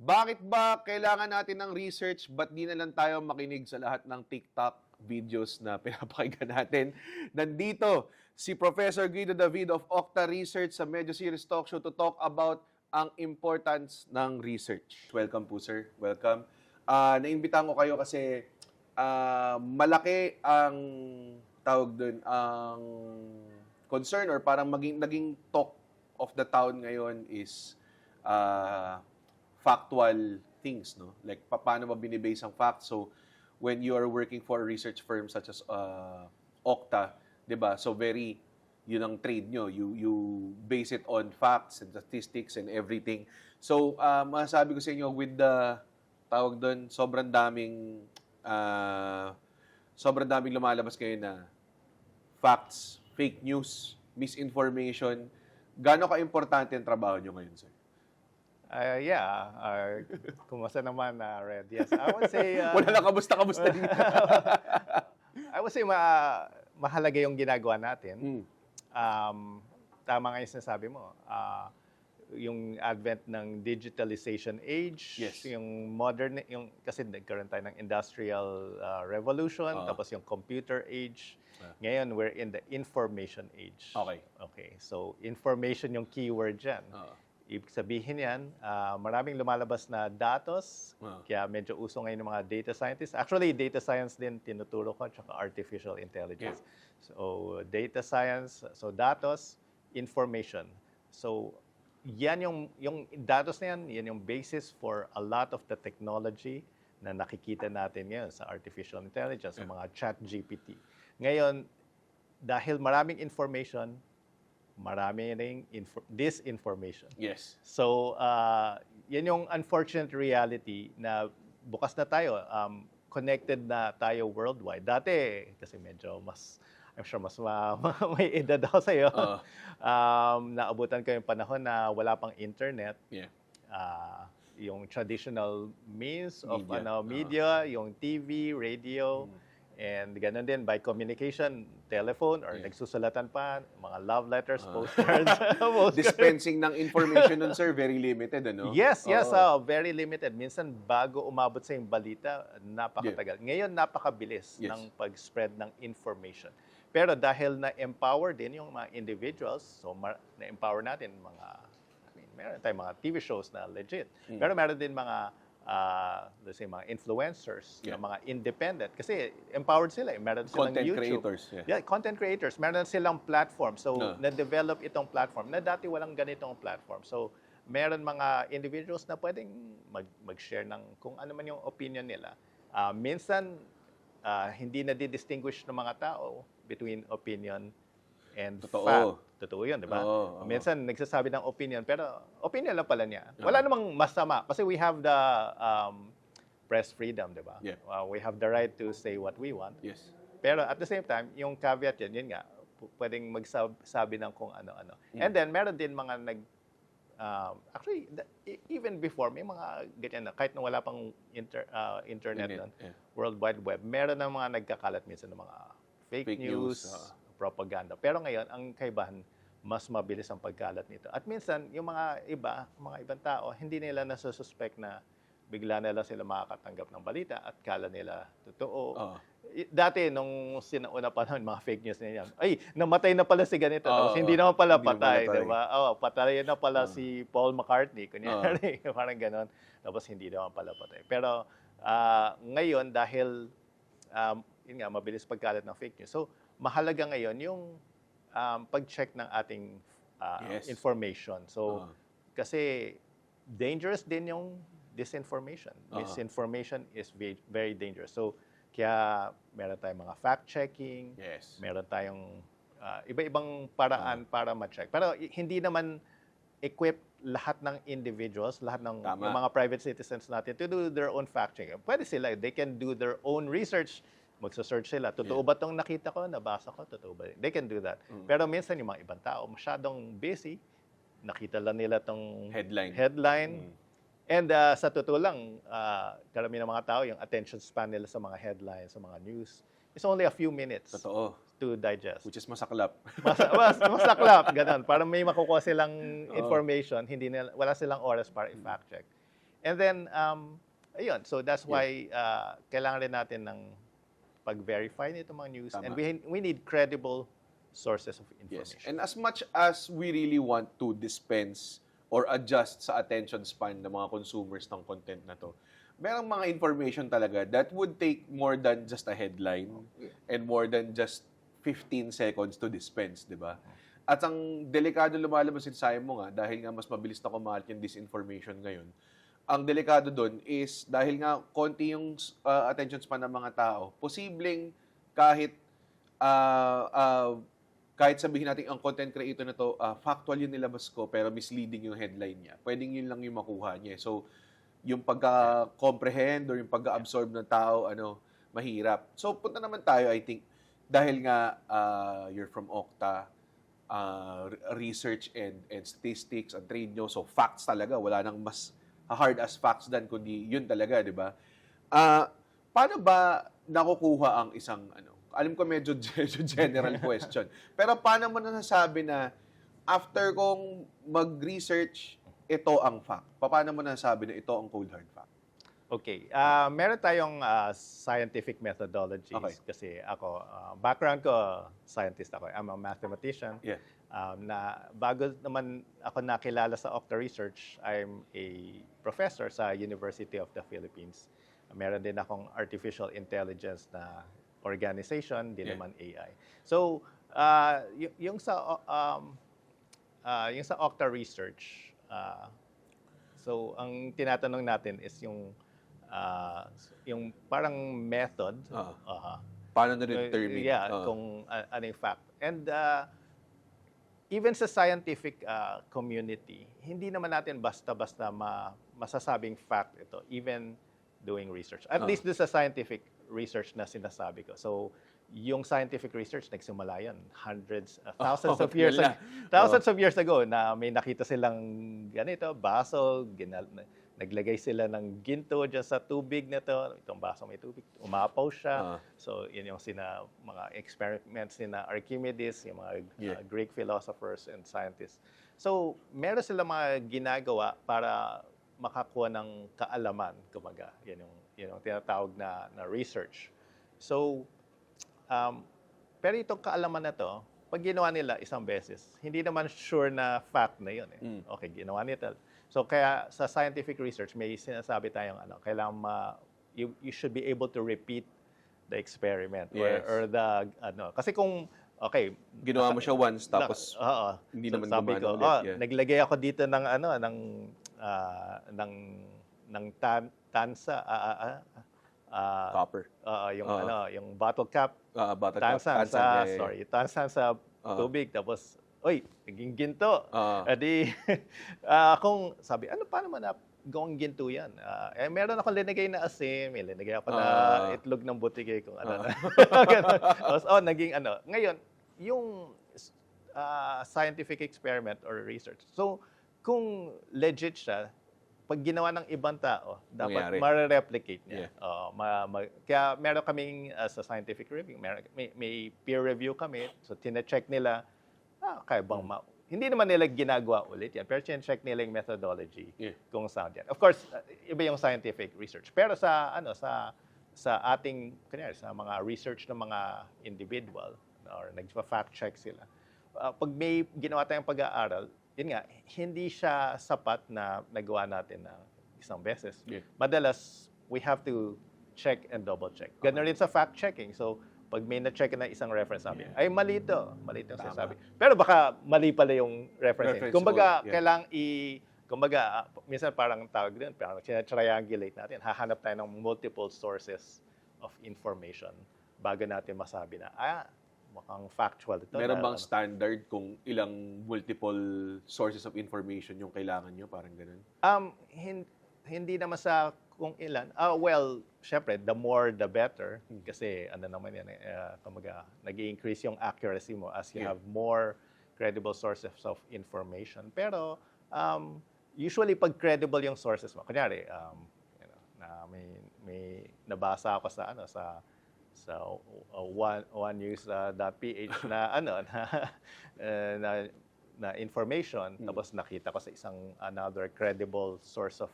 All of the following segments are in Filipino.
Bakit ba kailangan natin ng research? Ba't di na lang tayo makinig sa lahat ng TikTok videos na pinapakinggan natin? Nandito si Professor Guido David of Octa Research sa Medyo Serious Talk Show to talk about ang importance ng research. Welcome po, sir. Welcome. Naimbitahan ko kayo kasi malaki ang tawag doon, ang concern or parang naging talk of the town ngayon is factual things, no? Like, paano ba binibase ang facts? So, when you are working for a research firm such as Octa, di ba? So, yun ang trade nyo. You base it on facts and statistics and everything. So, masasabi ko sa inyo, with the, tawag doon, sobrang daming lumalabas ngayon na facts, fake news, misinformation. Gaano ka-importante ang trabaho nyo ngayon, sir? Kumusta naman, Red? Yes, I would say... Wala lang kamusta dito. I would say mahalaga yung ginagawa natin. Tama nga yung sinasabi mo. Yung advent ng digitalization age, Yes. yung modern, kasi nagkaroon tayo ng industrial revolution, tapos yung computer age. Ngayon, we're in the information age. Okay. So, information yung keyword dyan. Ibig sabihin yan, maraming lumalabas na datos, kaya medyo uso ngayon ng mga data scientists. Actually, data science din tinuturo ko, tsaka artificial intelligence. Yeah. So, data science, so datos, information. So, yan yung datos na yan yung basis for a lot of the technology na nakikita natin ngayon sa artificial intelligence, sa mga chat GPT. Ngayon, dahil maraming information, marami ring disinformation. Yes. So, yan yung unfortunate reality na bukas na tayo, connected na tayo worldwide. Dati, kasi medyo I'm sure mas may edad ako sa'yo. Naabutan ko yung panahon na wala pang internet. Yeah. Yung traditional means of media, yung TV, radio, and ganun din by communication, telephone, or nagsusulatan pa, mga love letters, postcards. Dispensing ng information nun, sir, very limited, ano? Yes, very limited. Minsan, bago umabot sa yung balita, napakatagal. Ngayon, napakabilis ng pag-spread ng information. Pero dahil na-empower din yung mga individuals, so na-empower natin meron tayong mga TV shows na legit. Pero meron din mga let's say mga influencers, na mga independent, kasi empowered sila, meron silang content YouTube. Creators. Content creators, meron silang platform. So, na-develop itong platform na dati walang ganitong platform. So, meron mga individuals na pwedeng mag-share ng kung ano man yung opinion nila. Minsan, hindi na di-distinguish ng mga tao between opinion and fact. Totoo yun, di ba? Minsan, nagsasabi ng opinion, pero opinion lang pala niya. Wala namang masama kasi we have the press freedom, di ba? Yeah. We have the right to say what we want. Yes. Pero at the same time, yung caveat yun nga, pwedeng magsabi ng kung ano-ano. And then, meron din mga actually, even before, may mga ganyan na, kahit na wala pang internet nun, World Wide Web, meron na mga nagkakalat minsan ng mga fake news, propaganda. Pero ngayon, ang kaibahan, mas mabilis ang pagkalat nito. At minsan, yung mga ibang tao, hindi nila nasususpect na bigla na lang sila makakatanggap ng balita at kala nila totoo. Dati, nung sinauna pa naman, mga fake news na yan, ay, namatay na pala si ganito. Tapos hindi naman pala patay, di ba? Patay na pala si Paul McCartney, kunyari, parang ganon. Tapos hindi naman pala patay. Pero ngayon, dahil yun nga, mabilis pagkalat ng fake news. So, mahalaga ngayon yung pag-check ng ating information. So, kasi dangerous din yung disinformation. Misinformation is very dangerous. So, kaya meron tayong mga fact-checking, meron tayong iba-ibang paraan para ma-check. Pero hindi naman equip lahat ng individuals, lahat ng yung mga private citizens natin to do their own fact-checking. Pwede sila, they can do their own research. Magsa-search sila, totoo ba itong nakita ko, nabasa ko, totoo ba? They can do that. Pero minsan yung mga ibang tao, masyadong busy, nakita lang nila itong headline. And sa totoo lang, karamihan ng mga tao, yung attention span nila sa mga headlines, sa mga news, is only a few minutes to digest. Which is masaklap. Masaklap, ganun. Parang may makukuha silang information, wala silang oras para i-fact check. And then, ayun, so that's why kailangan rin natin ng pag-verify nito mga news. Tama. And we need credible sources of Yes. information. And as much as we really want to dispense or adjust sa attention span ng mga consumers ng content na to, merong mga information talaga that would take more than just a headline and more than just 15 seconds to dispense, di ba? At ang delikado lumalabas sa ensayo mo nga, dahil nga mas mabilis na kumalat yung disinformation ngayon, ang delikado doon is dahil nga konti yung attention span ng mga tao, posibleng kahit kahit sabihin natin ang content creator na to, factual yung nilabas ko pero misleading yung headline niya. Pwedeng yun lang yung makuha niya. So, yung pagka-comprehend or yung pagka-absorb ng tao, mahirap. So, punta naman tayo, I think, dahil nga you're from Okta, research and statistics and trade nyo, so facts talaga, wala nang mas hard as facts dan, kundi yun talaga, di ba? Paano ba nakukuha ang isang, alam ko medyo general question, pero paano mo nasasabi na after kong mag-research, ito ang fact? Paano mo nasasabi na ito ang cold hard fact? Okay. Meron tayong scientific methodologies. Okay. Kasi ako, background ko, scientist ako. I'm a mathematician. Yeah. Na bago naman ako nakilala sa Okta Research, I'm a professor sa University of the Philippines. Meron din akong artificial intelligence na organization, din naman AI. So, yung sa Okta Research, so ang tinatanong natin is yung parang method. Paano na-determine? Kung ano yung fact. And even sa scientific community, hindi naman natin basta-basta masasabing fact ito, even doing research. At least doon sa scientific research na sinasabi ko. So, yung scientific research, nagsimula yan thousands of years of years ago na may nakita silang ganito, baso, naglagay sila ng ginto dyan sa tubig nito. Itong baso may tubig, umapaw siya. So, yun yung mga experiments ni Archimedes, yung mga Greek philosophers and scientists. So, meron sila mga ginagawa para makakuha ng kaalaman, kumaga. Yan yung tinatawag na research. So, pero itong kaalaman na to, pag ginawa nila isang beses, hindi naman sure na fact na yun. Okay, ginawa nila. So, kaya sa scientific research, may sinasabi tayong kailangan you should be able to repeat the experiment. Yes. Or the, kasi kung, okay. Ginawa mo siya once, tapos hindi naman sabi ko, gumana ulit. naglagay ako dito ng, ng tansa, Copper. yung bottle cap, tansan sa tubig, tapos, naging ginto. Edi, akong sabi, paano man gawang ginto yan? Meron akong linagay na asin, may linagay ako na itlog ng butige, kung ano. Tapos, naging Ngayon, yung scientific experiment or research. So, kung legit siya, pag ginawa ng ibang tao, dapat ma-replicate niya. Kaya meron kaming sa scientific review, may peer review kami, so tine-check nila, kaya bang hindi naman nila ginagawa ulit yan, pero tine-check nila yung methodology kung sound yan. Of course, iba yung scientific research. Pero sa ating, kunyari, sa mga research ng mga individual, or nagpa-fact check sila, pag may ginawa tayong pag-aaral, yun nga, hindi siya sapat na nagawa natin na isang beses. Madalas, we have to check and double check. Ganun rin sa fact-checking. So, pag may na-check na isang reference namin, ay mali ito. Mali ito yung sinasabi. Pero baka mali pala yung reference. Kumbaga, minsan parang tawag din, parang triangulate natin. Hahanap tayo ng multiple sources of information bago natin masabi na, mukhang factual ito. Meron bang standard kung ilang multiple sources of information yung kailangan nyo? Parang ganun? Hindi naman sa kung ilan. Well, syempre, the more the better. Kasi naman yan, nag-i-increase yung accuracy mo as you have more credible sources of information. Pero, usually, pag credible yung sources mo, kunyari, na may nabasa ako sa onenews.ph na na information, tapos nakita ko sa isang another credible source of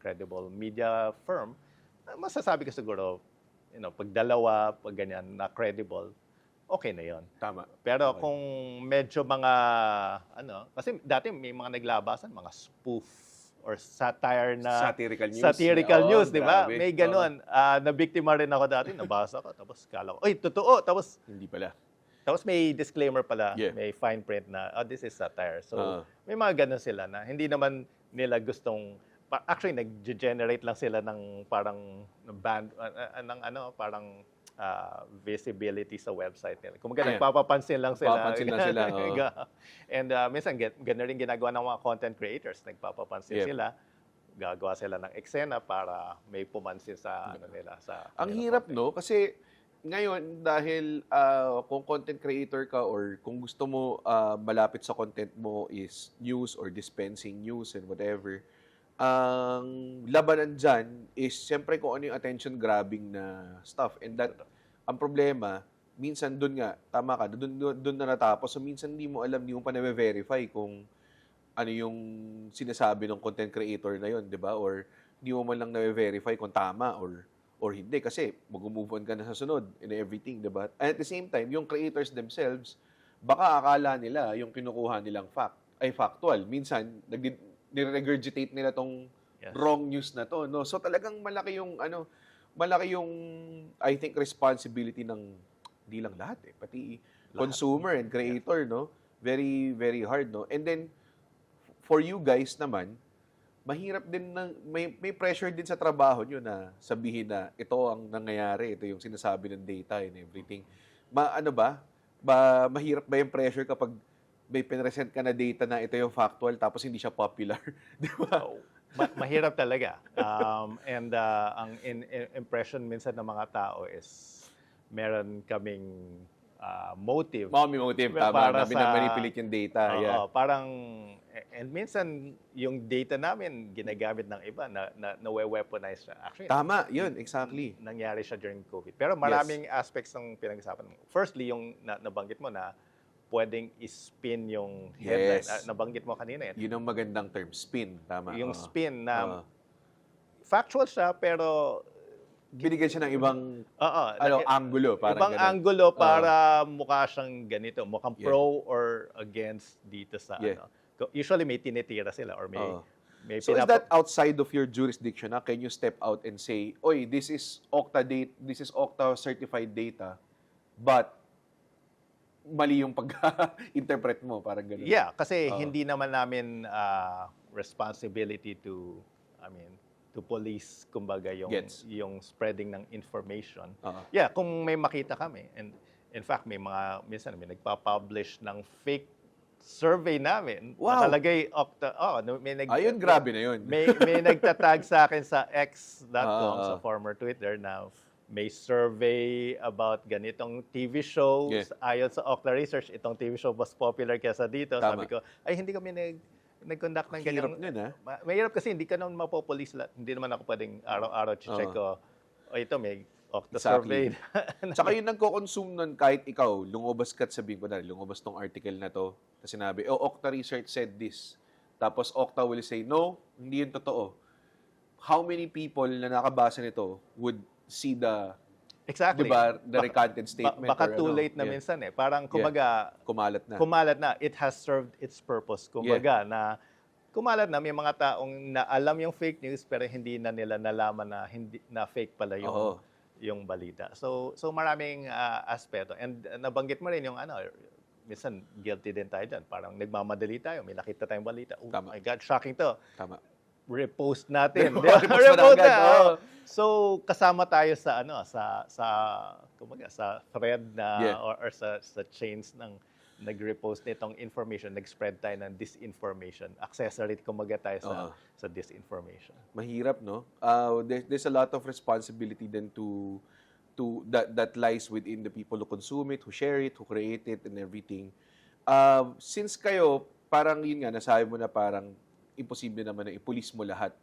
credible media firm, masasabi ko siguro, pag dalawa, pag ganyan na credible, okay na 'yon. Tama. Pero Okay. kung medyo mga kasi dati may mga naglabasan, mga spoof or satire na Satirical news. satirical Oo, news, di ba? grabe. May ganun. Nabiktima rin ako dati, nabasa ko, tapos kala ko, oy, totoo. Tapos Hindi pala. may disclaimer pala, Yeah. may fine print na, this is satire. So, Oo. may mga ganun sila na hindi naman nila gustong, actually, nag-generate lang sila ng parang band, parang visibility sa website nila. Kung Yeah. nagpapapansin lang sila. Nagpapapansin lang sila, oo. And minsan, ganun rin ginagawa ng mga content creators. Nagpapapansin Yeah. sila. Gagawa sila ng eksena para may pumansin sa nila. Ang kanilang hirap, content. no? Kasi ngayon, dahil kung content creator ka or kung gusto mo malapit sa content mo is news or dispensing news and whatever, ang labanan dyan is siyempre kung ano yung attention grabbing na stuff. And that, ang problema, minsan dun nga, tama ka, dun na natapos. So minsan hindi mo alam, hindi mo pa na-verify kung ano yung sinasabi ng content creator na yun, di ba? Or hindi mo man lang na-verify kung tama or hindi kasi mag-move on ka na sa sunod and everything, di ba? And at the same time, yung creators themselves, baka akala nila yung kinukuha nilang fact ay factual. Minsan, nire-regurgitate nila tong Yes. wrong news na to, no? So talagang malaki yung I think responsibility ng di lang lahat pati consumer and creator, no? Very very hard, no? And then for you guys naman, mahirap din may pressure din sa trabaho nyo na sabihin na ito ang nangyayari, ito yung sinasabi ng data and everything. Mahirap ba yung pressure kapag may pinresent ka na data na ito yung factual tapos hindi siya popular? Di ba? Mahirap talaga. And ang impression minsan ng mga tao is meron kaming motive. May motive, tama. Para Na binamanipulate yung data. Oo, Yeah. parang, and minsan yung data namin ginagamit ng iba na weaponize siya. Actually, Tama, yun, exactly. nangyari siya during COVID. Pero maraming aspects ng pinag-usapan mo. Firstly, yung nabanggit mo na pwedeng ispin yung headline. Yes. Nabanggit mo kanina yan. Yun ang magandang term, spin. Tama. Yung Oo. spin na Oo. factual siya pero Binigyan siya ng ibang oo, angulo. Parang ibang ganun. angulo para mukha siyang ganito, mukhang Yeah. pro or against dito sa Yeah. Usually may tinitira sila or may Oo. may So is that outside of your jurisdiction? Can you step out and say, oy, this is Okta certified data, but mali yung pag-interpret mo, parang gano'n. Yeah, kasi Oo. hindi naman namin responsibility to police kumbaga Gets. yung spreading ng information. Oo. Yeah, kung may makita kami, and in fact minsan may nagpa-publish ng fake survey namin. Wow. Nakalagay Okta. Ayun, grabe na yun. May nagtatag sa akin sa x.com, Ah. sa former Twitter, na may survey about ganitong TV shows. Yeah. Ayon sa Okta Research, itong TV show mas popular kaysa dito. Tama. Sabi ko, ay hindi kami nag-conduct ng Hirap ganyang. nun, ha? Mahirap kasi hindi ka naman mapopolis. Hindi naman ako pwedeng araw-araw check ko. O ito, may Okta survey. Exactly. Tsaka yung nagko-consume nun, kahit ikaw, lumabas ka at sabihin ko na, lumabas tong article na to, na sinabi, Okta Research said this. Tapos Okta will say, no, hindi yun totoo. How many people na nakabasa nito would see the, Exactly. diba, the recanted statement? Baka or too ano? late na Yeah. minsan eh. Parang kumaga, Kumalat na. kumalat na. It has served its purpose. Kumbaga, na kumalat na, may mga taong na alam yung fake news pero hindi na nila nalaman na na fake pala Oo. yung balita. So maraming aspeto. And nabanggit mo rin yung minsan guilty din tayo dyan. Parang nagmamadali tayo. May nakita tayong balita. Oh Tama. my God, shocking to. Tama. Repost natin. Repost mo na Repost agad, na. oo. Oo. So kasama tayo sa kumbaga sa thread na Yeah. or sa chains ng nag-repost nitong information, nag-spread tayo ng disinformation. Accessory kumbaga tayo sa disinformation. Mahirap, no? There's a lot of responsibility then to that lies within the people who consume it, who share it, who create it, and everything. Since kayo, parang yun nga, nasabi mo na parang imposible naman na i-police mo lahat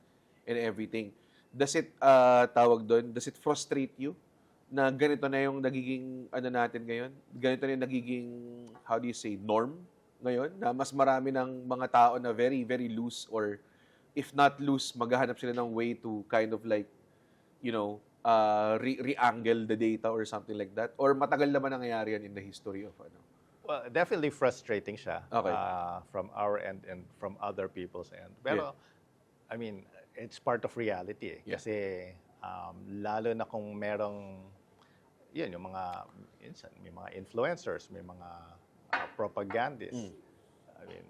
and everything. Does it, does it frustrate you na ganito na yung nagiging, natin ngayon? Ganito na yung nagiging, how do you say, norm ngayon na mas marami ng mga tao na very, very loose or if not loose, maghahanap sila ng way to kind of like, re-angle the data or something like that? Or matagal naman nangyayari yan in the history of ano? Well, definitely frustrating siya Okay. from our end and from other people's end. Pero, I mean, it's part of reality eh. Yeah. Kasi lalo na kung merong, yun, yung mga, may mga influencers, may mga propagandists. I mean,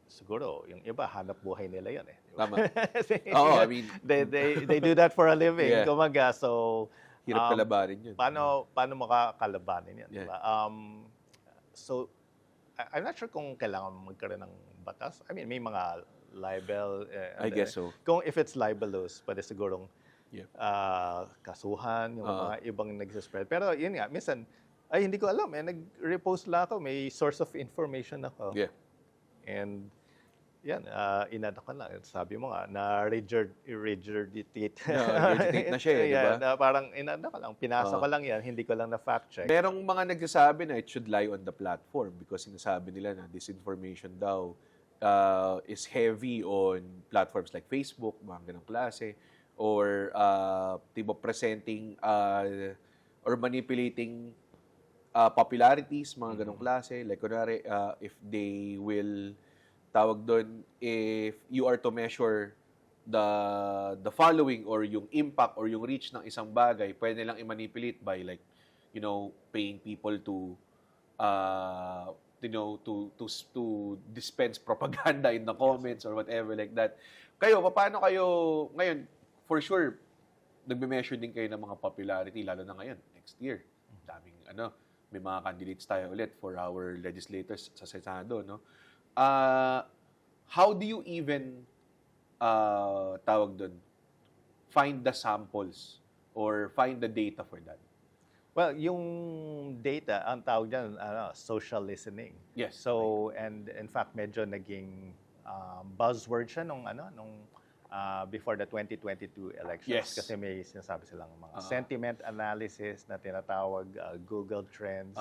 siguro, yung iba, hanap buhay nila yan eh. Di ba? Tama. Oo, I mean, they do that for a living. Yeah. Kumaga, so, hirap kalabanin yun. paano makakalabanin yan? Yeah. Diba? So, I'm not sure kung kailangan magkaroon ng batas. I mean, may mga libel. I guess so. Kung if it's libelous, pwede sigurong Yeah. kasuhan yung mga ibang nagsispread. Pero yun nga, minsan, ay hindi ko alam. Nag-repost lang ako. May source of information ako. Yeah. And yan, inano ko lang. Sabi mo nga, regurgitate. Regurgitate na siya eh, di ba? Na parang inano ko lang, pinasa ko lang yan, hindi ko lang na fact check. Merong mga nagsasabi na it should lie on the platform because sinasabi nila na disinformation daw is heavy on platforms like Facebook, mga ganong klase, or diba, presenting or manipulating popularities, mga ganong klase. Like, kunwari, if they will, tawag doon, if you are to measure the following or yung impact or yung reach ng isang bagay, pwede lang i-manipulate by like, paying people to to dispense propaganda in the comments or whatever like that. Kayo, paano kayo ngayon? For sure, nagbe-measure din kayo ng mga popularity lalo na ngayon, next year. Daming may mga candidates tayo ulit for our legislators sa Senado, no? How do you even tawag doon, find the samples or find the data for that? Well, yung data, ang tawag dyan, social listening. Yes. So, and in fact, medyo naging buzzword siya nung before the 2022 elections. Yes. Kasi may sinasabi silang mga sentiment analysis na tinatawag, Google Trends.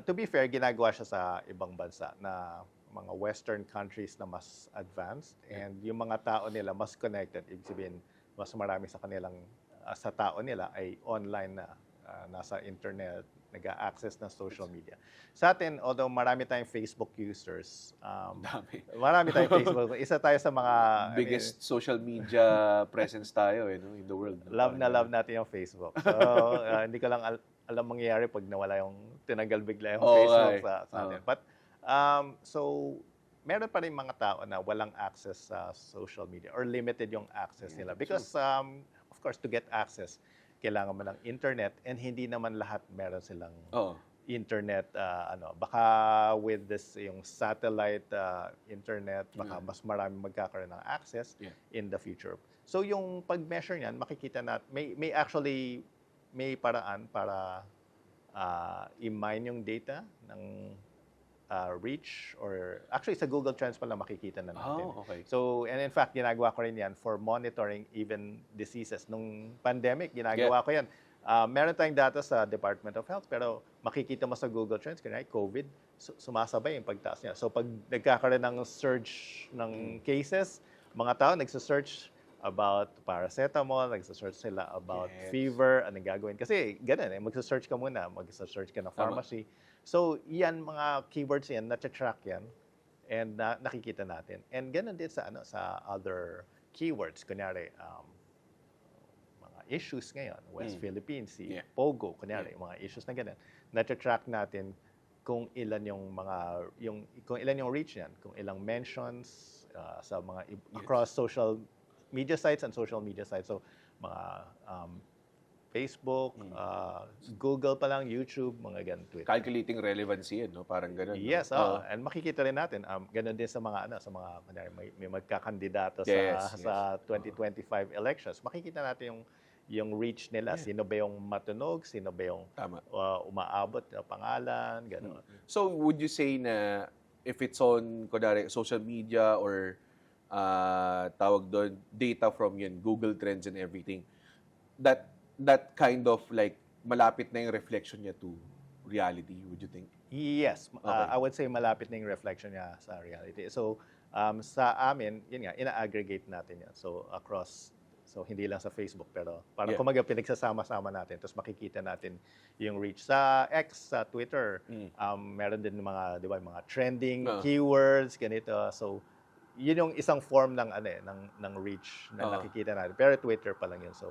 To be fair, ginagawa siya sa ibang bansa na mga Western countries na mas advanced and yung mga tao nila mas connected. Ibig sabihin, mas marami sa kanilang, sa tao nila ay online na, nasa internet, nag-access ng social media. Sa atin, although marami tayong Facebook users, Dami. marami tayong Facebook. Isa tayo sa mga Biggest social media presence tayo in the world. love na love natin yung Facebook. So, hindi ko lang alam mangyayari pag nawala yung tinanggal bigla yung Facebook sa atin. But, so, meron pa rin mga tao na walang access sa social media or limited yung access nila. Because, of course, to get access, kailangan mo ng internet and hindi naman lahat meron silang internet. Baka with this, yung satellite internet, baka mas marami magkakaroon ng access in the future. So yung pag-measure niyan, makikita natin, may paraan para i-mine yung data ng reach or actually sa Google Trends pala makikita na natin. Okay. So, and in fact, ginagawa ko rin yan for monitoring even diseases. Nung pandemic, ginagawa ko yan. Meron tayong data sa Department of Health pero makikita mo sa Google Trends, kaya COVID, sumasabay yung pagtaas niya. So, pag nagkakaroon ng surge ng cases, mga tao nagsa-search about paracetamol, nagsa-search sila about fever, anong gagawin. Kasi ganun magsa-search ka muna, magsa-search ka ng pharmacy. So, yan, mga keywords yan, na-track yan, and nakikita natin. And ganun din sa other keywords. Kunyari, mga issues ngayon, West Philippines, Pogo, kunyari, mga issues na ganun. Na-track natin kung ilan yung reach yan, kung ilang mentions sa mga across social media sites and social media sites. So, mga Facebook, Google pa lang, YouTube, mga ganun, Twitter. Calculating relevancy no? Parang ganun. Yes, and makikita rin natin, ganun din sa mga, may magkakandidato sa 2025 elections. Makikita natin yung reach nila, sino ba yung matunog, sino ba yung umaabot na pangalan, gano'n. So, would you say na if it's on, kunwari, social media or tawag doon, data from Google Trends and everything, that kind of like malapit na yung reflection niya to reality, would you think? Yes, Okay. I would say malapit na yung reflection niya sa reality. So, sa amin, yun nga, ina-aggregate natin yan. So, across, so hindi lang sa Facebook, pero parang Yeah. kumaga pinagsasama-sama natin, tapos makikita natin yung reach. Sa X, sa Twitter, meron din mga, di ba, mga trending keywords, ganito. So, yun yung isang form ng, ano eh, ng reach na nakikita natin. Pero Twitter pa lang yun, so,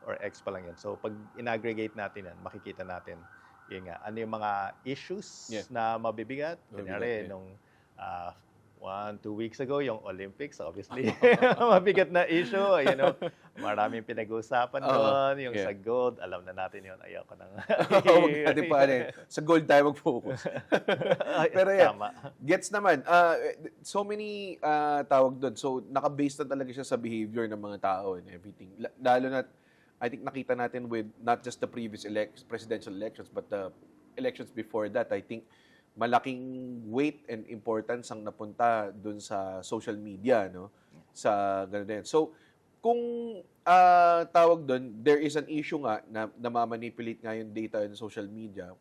or X pa lang yun. So, pag in-aggregate natin yan, makikita natin yun nga, ano yung mga issues na mabibigat. Kunyari, nung 1-2 weeks ago, yung Olympics, obviously, mabigat na issue. You know, maraming pinag-uusapan doon. Yung sa gold, alam na natin yun. Ayoko nang... Huwag natin pa sa gold tayo mag-focus. Pero yeah, Tama. gets naman. So many tawag doon. So naka-based na talaga siya sa behavior ng mga tao and everything. Lalo na, I think nakita natin with not just the previous presidential elections, but the elections before that, I think malaking weight and importance ang napunta dun sa social media, no? Sa ganun din. So, kung tawag dun, there is an issue nga na namamanipulate nga yung data in social media,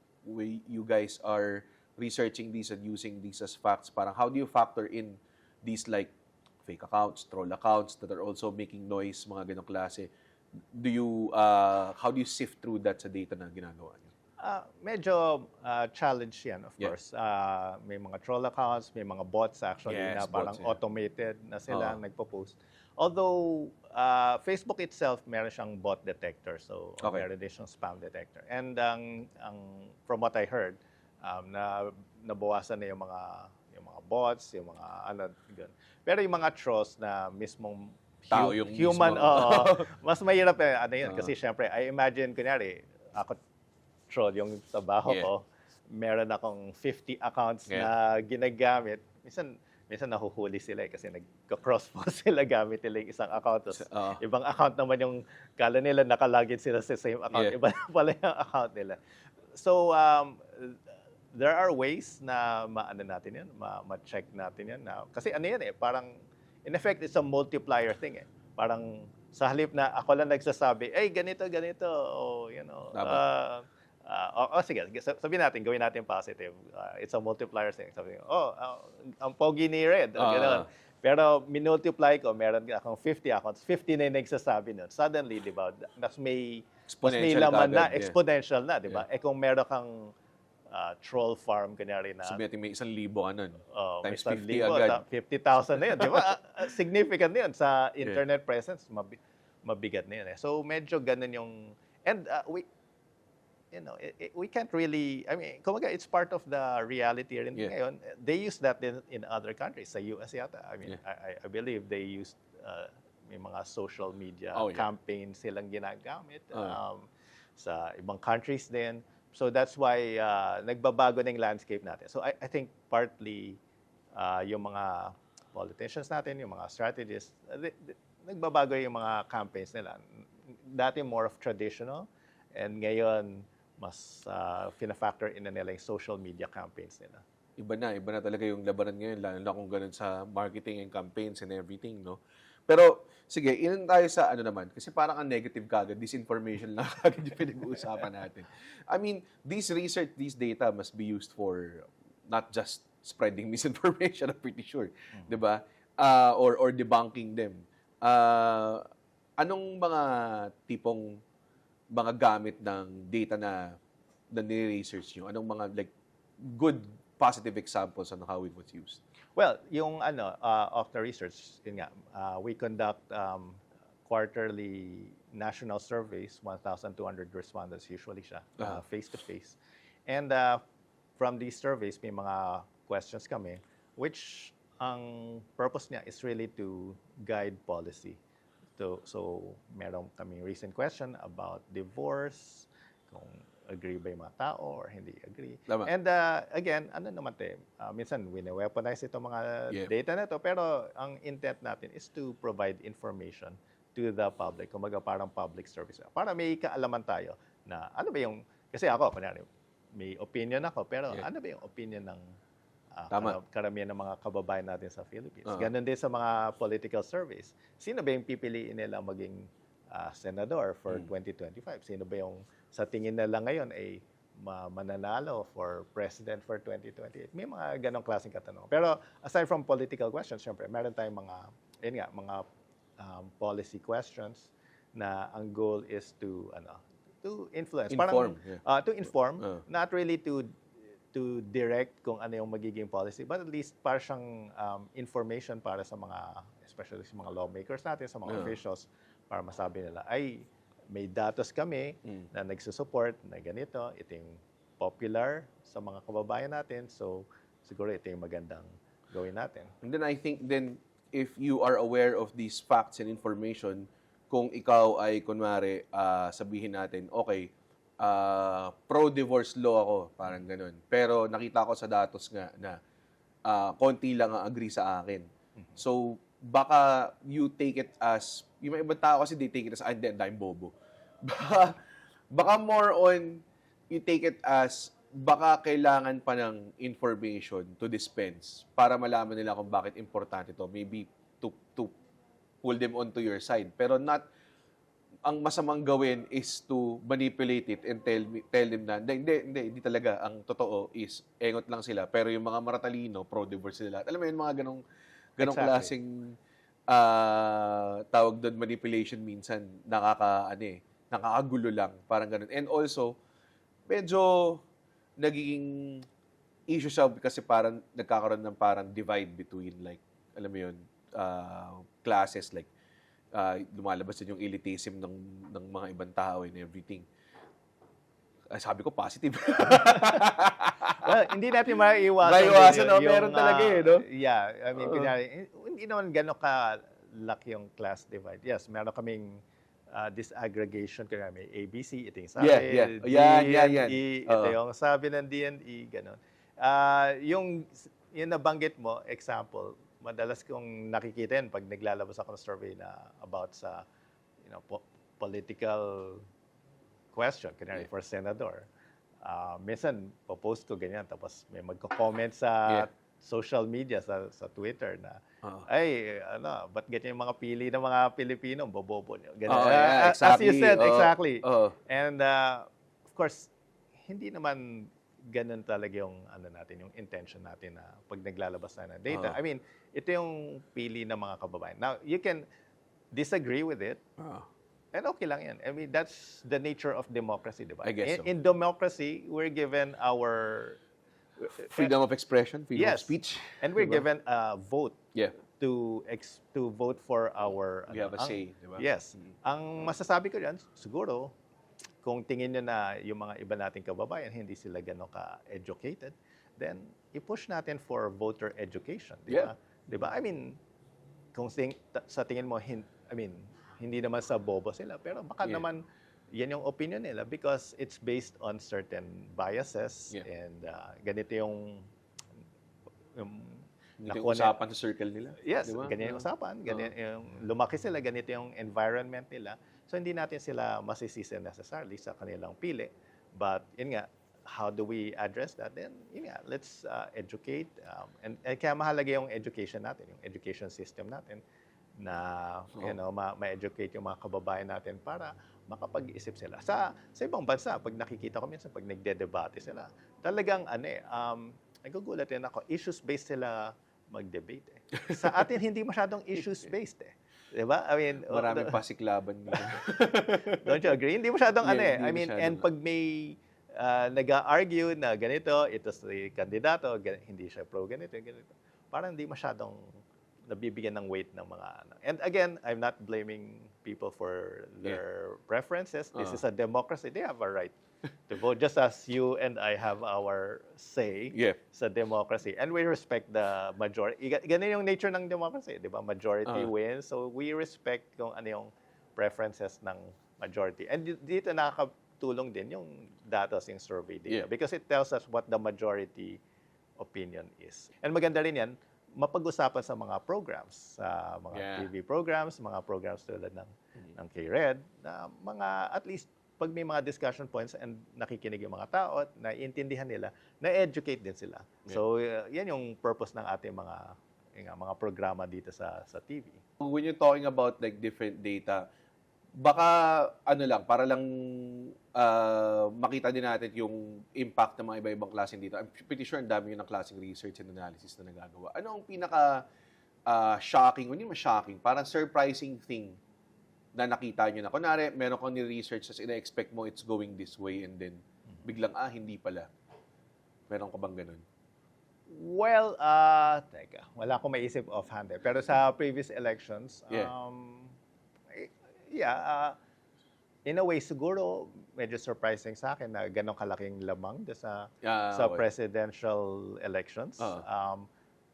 you guys are researching these and using these as facts. Parang how do you factor in these like fake accounts, troll accounts that are also making noise, mga ganong klase? How do you sift through that sa data na ginagawa niyo? Medyo challenge yan, of course. May mga troll accounts, may mga bots actually na parang automated na sila nagpo-post. Although, Facebook itself, meron siyang bot detector. So, meron din siyang spam detector. And from what I heard, nabawasan na yung mga bots, yung mga ano, ganun. Pero yung mga trolls na mismong tao yung human, mismo. mas mahirap ano yun. Kasi syempre, I imagine, kunyari, ako troll yung trabaho ko, meron akong 50 accounts na ginagamit. Minsan nahuhuli sila kasi nagka-cross-post sila gamit nila yung isang account. Tapos, ibang account naman yung kala nila nakalagin sila sa same account. Iba na pala yung account nila. So, there are ways na ma-ano natin yan, ma-check natin yan. Kasi ano yan parang, in effect, it's a multiplier thing Parang sa halip na ako lang nagsasabi, ganito, you know. Sige, sabihin natin, gawin natin positive. It's a multiplier thing. Sabi ko, ang pogi ni Red. Gano'n. Pero minultiply ko, meron akong 50 accounts, 50 na yung nagsasabi nun. Suddenly, di ba, mas may laman na, exponential na, di ba? Kung meron kang troll farm, kunyari na... Sabi natin may 1,000 ka nun. Times 50 1,000, agad. 50,000 na yun. Di ba? Significant na yun. Sa internet presence, mabigat na yun. So, medyo ganun yung... And we can't really... I mean, kumaga, it's part of the reality rin ngayon. They use that in other countries. Sa US yata. I mean, I believe they use... may mga social media campaigns silang ginagamit. Sa ibang countries din. So that's why nagbabago na yung landscape natin. So I think partly yung mga politicians natin, yung mga strategists, nagbabago yung mga campaigns nila. Dati more of traditional, and ngayon mas fina-factor in na nila yung social media campaigns nila. Iba na talaga yung labanan ngayon, lalo na kung ganun sa marketing and campaigns and everything, no? Pero, sige, ilan tayo sa ano naman, kasi parang ang negative kagad, disinformation lang kagad yung pinag-uusapan natin. I mean, this research, this data must be used for not just spreading misinformation, I'm pretty sure, di ba? Or debunking them. Anong mga tipong mga gamit ng data na ni-research nyo? Anong mga like good positive examples on how it was used? Well, yung of the research, yun nga, we conduct quarterly national surveys, 1,200 respondents usually siya, face-to-face. And from these surveys, may mga questions kami, which ang purpose niya is really to guide policy. So meron kaming recent question about divorce, kung agree ba yung mga tao or hindi agree. Tama. And again, minsan wine-weaponize itong mga data na ito, pero ang intent natin is to provide information to the public, kumaga parang public service. Para may kaalaman tayo na ano ba yung, kasi ako, kunyari, may opinion ako, pero ano ba yung opinion ng karamihan ng mga kababayan natin sa Philippines. Ganon din sa mga political surveys. Sino ba yung pipiliin nila maging senador for 2025? Sino ba yung sa tingin nila ngayon ay mananalo for president for 2028? May mga ganong klaseng katanungan. Pero aside from political questions, syempre, meron tayong mga policy questions na ang goal is to influence. Inform, yeah. To inform, not really to direct kung ano yung magiging policy, but at least para siyang information para sa mga, especially sa mga lawmakers natin, sa mga officials, para masabi nila, ay, may datos kami na nagsusupport na ganito, ito yung popular sa mga kababayan natin, so siguro ito yung magandang gawin natin. And then I think if you are aware of these facts and information, kung ikaw ay kunwari sabihin natin, okay, pro-divorce law ako, parang ganun. Pero nakita ko sa datos nga na konti lang ang agree sa akin. So, baka you take it as, yung mga ibang tao kasi they take it as, hindi, dahil bobo. Baka more on, you take it as, baka kailangan pa ng information to dispense para malaman nila kung bakit importante to. Maybe to pull them onto your side. Pero ang masamang gawin is to manipulate it and tell them na, hindi talaga. Ang totoo is, engot lang sila. Pero yung mga maratalino, pro-divorce sila. Alam mo yun, mga ganong Exactly. klaseng tawag doon, manipulation minsan, nakakagulo lang. Parang ganun. And also, medyo nagiging issue siya kasi parang nagkakaroon ng parang divide between like, alam mo yun, classes, like lumalabas din yung elitism ng mga ibang tao and everything. Sabi ko positive. Well, hindi natin maiiwasan. Maiiwasan, din no? Meron talaga no? Yeah, I mean, hindi naman gano'n kalaki yung class divide. Yes, meron kaming disaggregation, kaya may ABC, ito yung sabi, Yan. ito yung sabi ng DNE, gano'n. Yung nabanggit mo, example, madalas kong nakikita yan pag naglalabas ako ng survey na about sa political question, kanya for senador. Minsan, popost ko ganyan, tapos may magko-comment sa social media, sa Twitter na, ay, ba't ganyan yung mga pili ng mga Pilipino, bobobo nyo. Exactly. As you said, exactly. And, of course, hindi naman ganun talaga yung yung intention natin na pag naglalabas na ng data. I mean, ito yung pili ng mga kababayan. Now, you can disagree with it. And okay lang yan. I mean, that's the nature of democracy, di ba? I guess so. In democracy, we're given our freedom of expression, freedom of Yes. speech. And we're given a vote Yeah. to vote for our... We have a say, di ba? Yes. Ang masasabi ko dyan, siguro, kung tingin nyo na yung mga iba nating kababayan, hindi sila gano'n ka-educated, then i-push natin for voter education, di ba? Di ba? I mean, kung sa tingin mo, hindi naman sa bobo sila, pero baka naman yan yung opinion nila because it's based on certain biases and ganito yung usapan sa circle nila. Yes, diba? ganyan yung usapan, ganyan yung lumaki sila, ganito yung environment nila. So hindi natin sila masisisi necessarily sa kanilang pili. But yun nga, how do we address that? Then yun nga, let's educate and kaya mahalaga yung education natin, yung education system natin na ma-educate yung mga kababayan natin para makapag-isip sila. Sa ibang bansa, pag nakikita ko minsan, pag nagde-debate sila, talagang nagugulat din ako, issues-based sila mag-debate. Sa atin, hindi masyadong issues-based Diba? I mean, maraming pasiklaban dito. Don't you agree? Hindi masyadong I mean, masyadong, and pag may nag-argue na ganito, ito si kandidato, hindi siya pro ganito. Parang hindi masyadong nabibigyan ng weight ng mga And again, I'm not blaming people for their preferences. This is a democracy. They have a right to vote just as you and I have our say sa democracy. And we respect the majority. Ganun yung nature ng democracy, di ba? Majority wins. So we respect kung ano yung preferences ng majority. And dito nakakatulong din yung data yung survey data because it tells us what the majority opinion is. And maganda rin yan, mapag-usapan sa mga programs, sa mga TV programs, mga programs tulad ng K-Red, na mga at least pag may mga discussion points and nakikinig yung mga tao at naiintindihan nila, na-educate din sila. So, yan yung purpose ng ating mga programa dito sa TV. When you're talking about like different data, baka para lang makita din natin yung impact ng mga iba-ibang klaseng data. I'm pretty sure ang dami yun ng klaseng research and analysis na nagagawa. Ano ang pinaka shocking, hindi naman shocking, parang surprising thing na nakita nyo na? Kunwari, meron kang ni-research as ina-expect mo it's going this way and then biglang, hindi pala. Meron ka bang ganun? Well, teka, wala akong maisip offhand eh. Pero sa previous elections, Yeah. In a way, siguro, medyo surprising sa akin na ganong kalaking lamang sa Okay. presidential elections. Oo.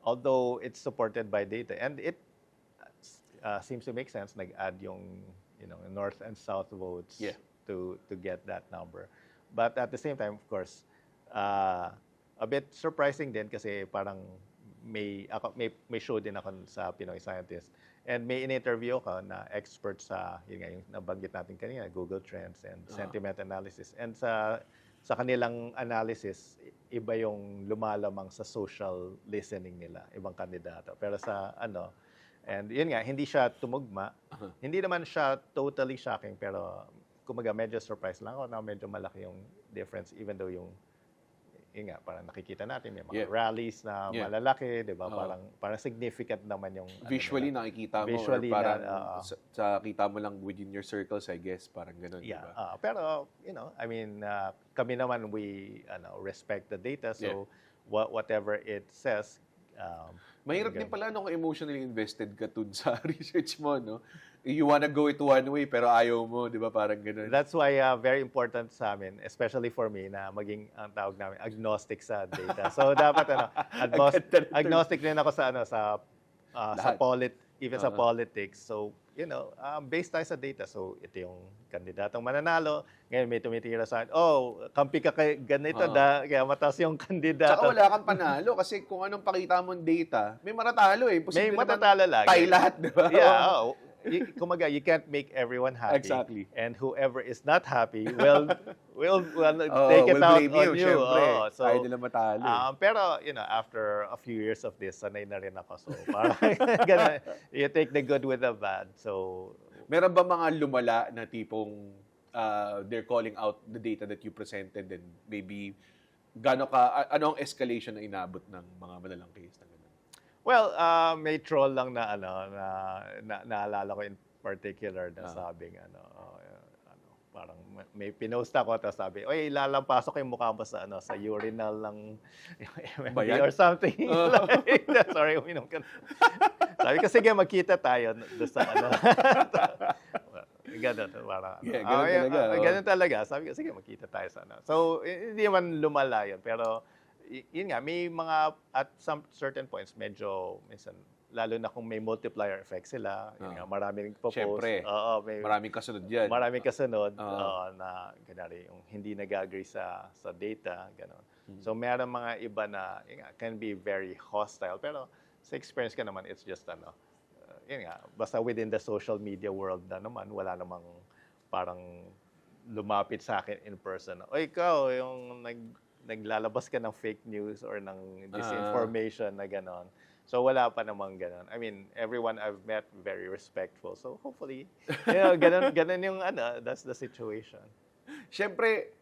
Although it's supported by data. And it seems to make sense, nag-add yung north and south votes Yeah. to get that number. But at the same time, of course, a bit surprising din kasi parang may show din ako sa Pinoy Scientist. And may in-interview ako na expert sa, yun nga, yung nabanggit natin kanina, Google Trends and sentiment analysis. And sa kanilang analysis, iba yung lumalamang sa social listening nila, ibang kandidato. Pero sa and yun nga, hindi siya tumugma. Hindi naman siya totally shocking, pero kumaga medyo surprise lang ako na medyo malaki yung difference even though yun nga, parang nakikita natin yung mga rallies na malalaki, di ba? Parang significant naman yung Visually nakikita mo Visually or parang na, sa kita mo lang within your circles, I guess, parang ganun, di Yeah, ba? pero I mean, kami naman we respect the data, so whatever it says. Mahirap din pala kung emotionally invested ka dun sa research mo, no? You wanna go it one way pero ayaw mo, di ba? Parang ganun. That's why very important sa amin, especially for me, na maging ang tawag namin agnostic sa data. So dapat agnostic din ako sa sa sa politics. So based tayo sa data. So ito yung kandidatong mananalo. Ngayon may tumitira sa akin, kampi ka kay ganito kaya mataas yung kandidato. Tsaka wala kang panalo kasi kung anong pakita mong data, may matatalo eh. May matatalo lagi. Tayo lahat, di ba? Yeah, kumaga, you can't make everyone happy. Exactly. And whoever is not happy will take it out blame on you. Syempre. So, Ayaw nila matalo. pero, after a few years of this, sanay na rin ako. So, parang, ganun, you take the good with the bad. So, Meron ba mga lumala na tipong they're calling out the data that you presented and maybe anong escalation na inabot ng mga malalang case na ganun? well, may troll lang na naalala ko in particular na sabing parang may pinost ako tapos sabi, "Oy, lalampasok yung mukha mo sa sa urinal ng MMD or something." Like that. Sorry, uminom ka. Sabi ko, sige, magkita tayo doon sa Ganun, parang, ganun talaga. ganun talaga. Sabi ko, sige, magkita tayo sa So, hindi man lumala yun. Pero, yun nga, may mga, at some certain points, medyo, minsan, lalo na kung may multiplier effect sila, yun nga, maraming post. Siyempre. Maraming kasunod yan. Maraming kasunod na, ganari, yung hindi nag-agree sa data, gano'n. So, meron mga iba na, yun nga, can be very hostile. Pero, sa experience ka naman, it's just, yun nga, basta within the social media world na naman, wala namang parang lumapit sa akin in person. O ikaw, yung naglalabas ka ng fake news or ng disinformation na gano'n. So, wala pa namang gano'n. I mean, everyone I've met, very respectful. So, hopefully, gano'n yung, that's the situation. Siyempre,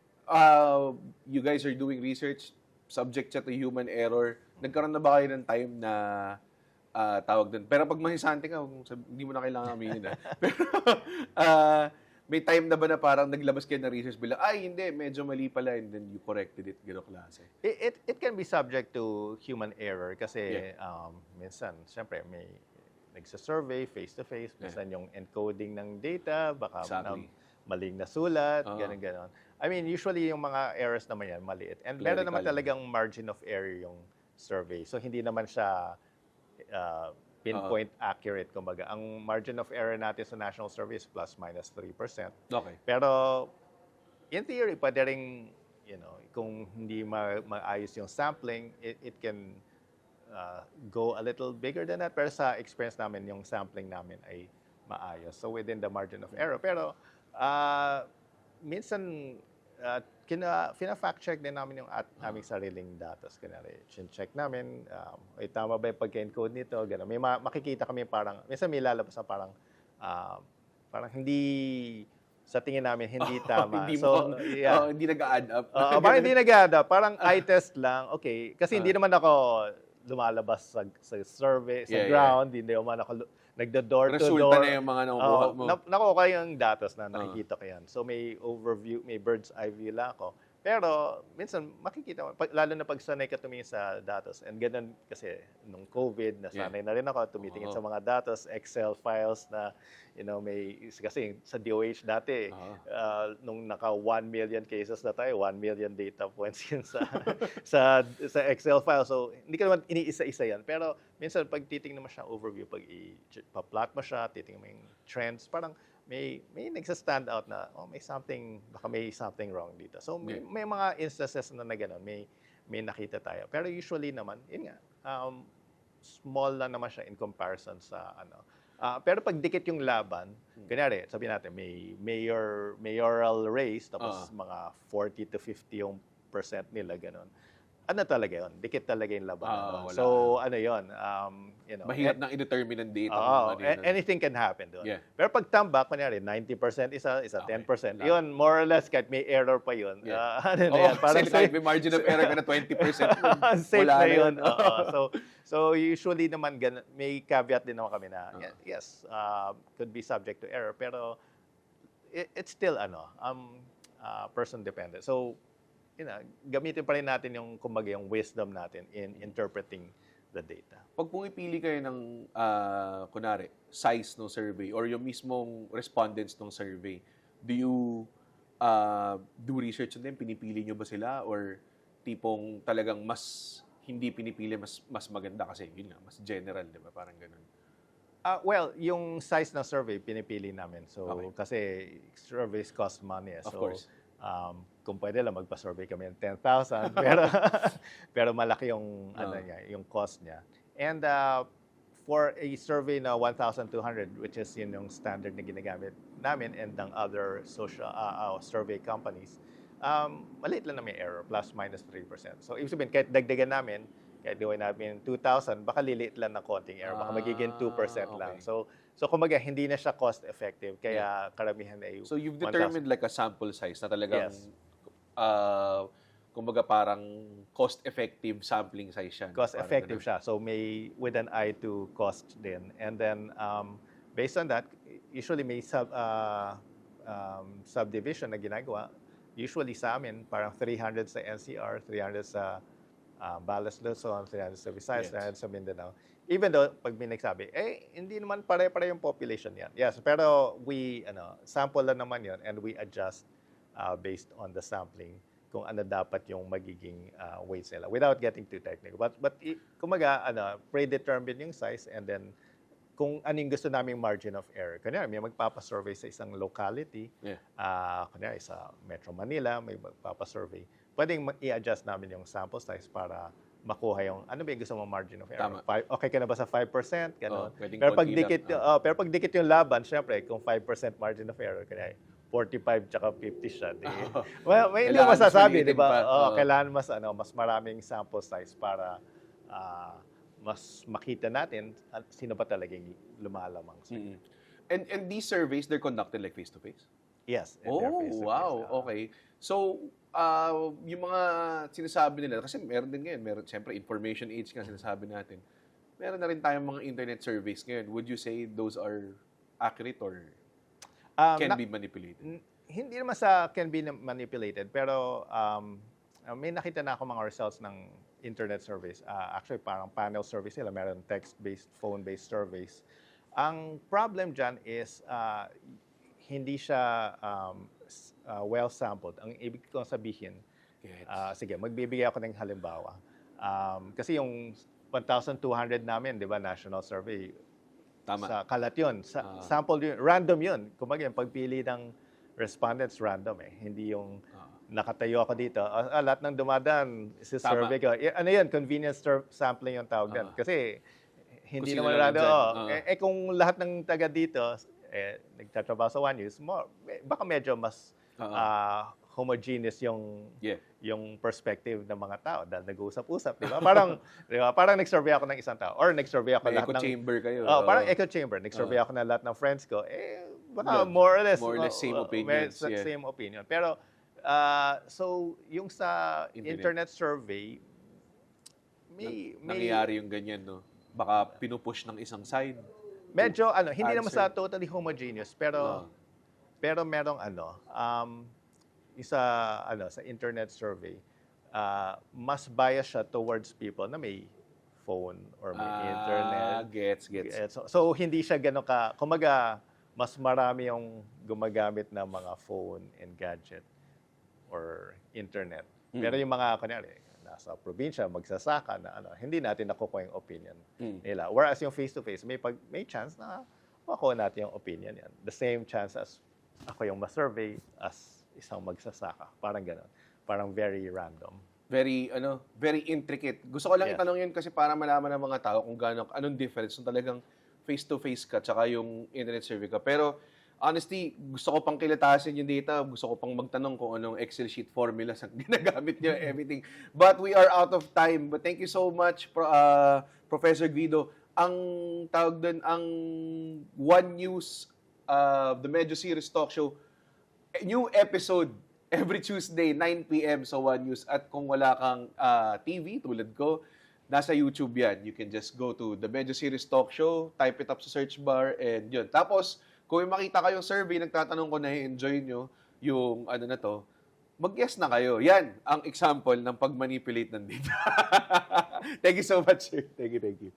you guys are doing research, subject siya to human error. Nagkaroon na ba kayo ng time na tawag doon? Pero pag mahisante ka, hindi mo na kailangan aminin. Pero may time na ba na parang naglabas kayo ng research bilang, ay hindi, medyo mali pala, and then you corrected it, gano'ng klase? It can be subject to human error kasi minsan, siyempre, may nagsa-survey face-to-face, minsan yung encoding ng data, baka maling nasulat, gano'n. I mean, usually yung mga errors naman yan, maliit. And meron naman talagang margin of error yung survey. So, hindi naman siya pinpoint accurate, kumbaga. Ang margin of error natin sa national survey is plus minus 3%. Okay. Pero, in theory, pwede rin, kung hindi maayos yung sampling, it can go a little bigger than that. Pero sa experience namin, yung sampling namin ay maayos. So, within the margin of error. Pero, minsan, fina-fact check din namin yung aming sariling data. Check namin, tama ba yung pagka-encode nito, gano'n. May makikita kami parang, minsan may lalabas na parang hindi sa tingin namin hindi tama. Hindi So, mo, yeah. hindi nag-a-add up. Parang hindi nag-add up. Parang eye test lang. Okay. Kasi hindi Ah. naman ako lumalabas sa survey, sa Yeah, yeah. ground. Hindi naman ako nagdo-door to Resulta door. na yung mga nakukuha mo. Nakuha ko yung datos na nakikita ko yan. So may overview, may bird's eye view lang ako. Pero minsan makikita mo, lalo na pag sanay ka tumingin sa datos. And ganun kasi nung COVID, nasanay na rin ako tumitingin sa mga datos, Excel files na, kasi sa DOH dati, nung naka 1 million cases na tayo, 1 million data points yun sa Excel file. So hindi ka naman iniisa-isa yan. Pero minsan pag titingnan mo siya overview, pag i-plot mo siya, titingnan mo yung trends, parang may nagsa-stand out na baka may something wrong dito. So may mga instances na gano'n, may nakita tayo. Pero usually naman, yun nga, small lang naman siya in comparison sa ano. Pero pag dikit yung laban, kunyari, sabihin natin may mayoral race tapos mga 40 to 50 yung percent nila gano'n. Ano talaga yun? Dikit talaga yung laban. So, ano yun? Mahirap nang i-determine ng data. Anything can happen doon. Yeah. Pero pag tambak, kunyari, 90% isa 10%. Yun, more or less, kahit may error pa yun. Yeah. Parang kahit may margin of error ka na 20%. safe wala na yun. So, usually naman, may caveat din naman kami na, yes, could be subject to error. Pero, it's still, person-dependent. So, gamitin pa rin natin yung wisdom natin in interpreting the data. Pag pumipili kayo ng, kunwari, size ng survey or yung mismong respondents ng survey, do you do research on them? Pinipili nyo ba sila? Or tipong talagang mas hindi pinipili, mas maganda kasi yun nga, mas general, di ba? Parang ganun. Well, yung size ng survey, pinipili namin. So, kasi surveys cost money. Of course. Kung pwede lang magpa-survey kami ng 10,000 pero malaki yung yung cost niya. And for a survey na 1,200, which is yun yung standard na ginagamit namin and ng other social survey companies, maliit lang na may error, plus minus 3%. So ibig sabihin, kahit dagdagan namin, kahit gawin namin 2,000, baka liliit lang na konting error, baka magiging 2% lang. So kumbaga, hindi na siya cost-effective, kaya karamihan ay So you've determined 1,000. Like a sample size na talagang, kumbaga parang cost-effective sampling size siya. Cost-effective siya. So may with an eye to cost din. And then, based on that, usually may subdivision na ginagawa. Usually sa amin, parang 300 sa NCR, 300 sa Balas Luzon, 300 sa Visayas, 300 sa Mindanao. Even though, pag may nagsabi, hindi naman pare-pare yung population yan. Yes, pero we, sample lang naman yun and we adjust based on the sampling kung ano dapat yung magiging weights nila without getting too technical. But kumaga, predetermined yung size and then kung anong gusto naming margin of error. Kanya may magpapasurvey sa isang locality, kanya sa Metro Manila, may magpapasurvey. Pwedeng i-adjust namin yung sample size para makuha yung, ano ba yung gusto mong margin of error? Okay ka na ba sa 5%? Ganun. Pero pag dikit yung laban, syempre, kung 5% margin of error, kanya 45 tsaka 50 siya. Well, may hindi mo masasabi, di ba? Kailangan mas maraming sample size para mas makita natin sino ba talagang lumalamang. And these surveys, they're conducted like face-to-face? Yes. Wow. Okay. So, yung mga sinasabi nila, kasi meron din ngayon, siyempre information age nga sinasabi natin. Meron na rin tayong mga internet surveys ngayon. Would you say those are accurate or can be manipulated? Hindi naman can be manipulated, pero may nakita na ako mga results ng internet surveys. Actually, parang panel surveys sila. Meron text-based, phone-based surveys. Ang problem dyan is hindi siya well-sampled. Ang ibig kong sabihin, sige, magbibigay ako ng halimbawa. Kasi yung 1,200 namin, di ba, national survey, Tama. Sa kalat yun. Sample yun. Random yun. Kumbaga, yung pagpili ng respondents, random eh. Hindi yung nakatayo ako dito. Lahat ng dumadaan, survey ko. Ano yun? Convenience sampling yung tawag yan. Kasi, hindi naman random. Kung lahat ng taga dito, nagtatrabaho sa One News, baka medyo mas homogeneous yung perspective ng mga tao dahil nag-uusap-usap, di ba? Parang nag-survey ako ng isang tao or nag-survey ako lahat ng echo chamber kayo. Parang echo chamber. Nag-survey ako ng lahat ng friends ko. baka Yeah. more or less, More or less same opinions, yeah. same opinion. Pero, so, yung sa internet survey, may Nangyayari yung ganyan, no? Baka pinupush ng isang side. medyo, hindi naman Answer. sa totally homogeneous, pero, Ah. pero merong, isa, sa internet survey, mas bias siya towards people na may phone or may internet. Gets. So, hindi siya gano'n kumaga, mas marami yung gumagamit ng mga phone and gadget or internet. Pero yung mga, kunyari, nasa probinsya, magsasaka na hindi natin nakukuha yung opinion nila. Whereas yung face-to-face, may chance na makuha natin yung opinion yan. The same chance as ako yung ma-survey as isang magsasaka. Parang gano'n. Parang very random. Very intricate. Gusto ko lang Yes. itanong yun kasi para malaman ng mga tao kung anong difference kung talagang face-to-face ka tsaka yung internet survey ka. Pero honestly, gusto ko pang kilatasin yung data. Gusto ko pang magtanong kung anong Excel sheet formulas ang ginagamit nyo, everything. But we are out of time. But thank you so much, Professor Guido. Ang tawag doon, ang One News, the Medyo Serious Talk Show, new episode every Tuesday, 9 p.m. sa One News. At kung wala kang TV, tulad ko, nasa YouTube yan. You can just go to the Medyo Serious Talk Show, type it up sa search bar, and yun. Tapos, kung may makita kayong survey, nagtatanong ko na enjoy nyo yung na to, mag-guess na kayo. Yan ang example ng pag-manipulate ng data. Thank you so much, sir. Thank you.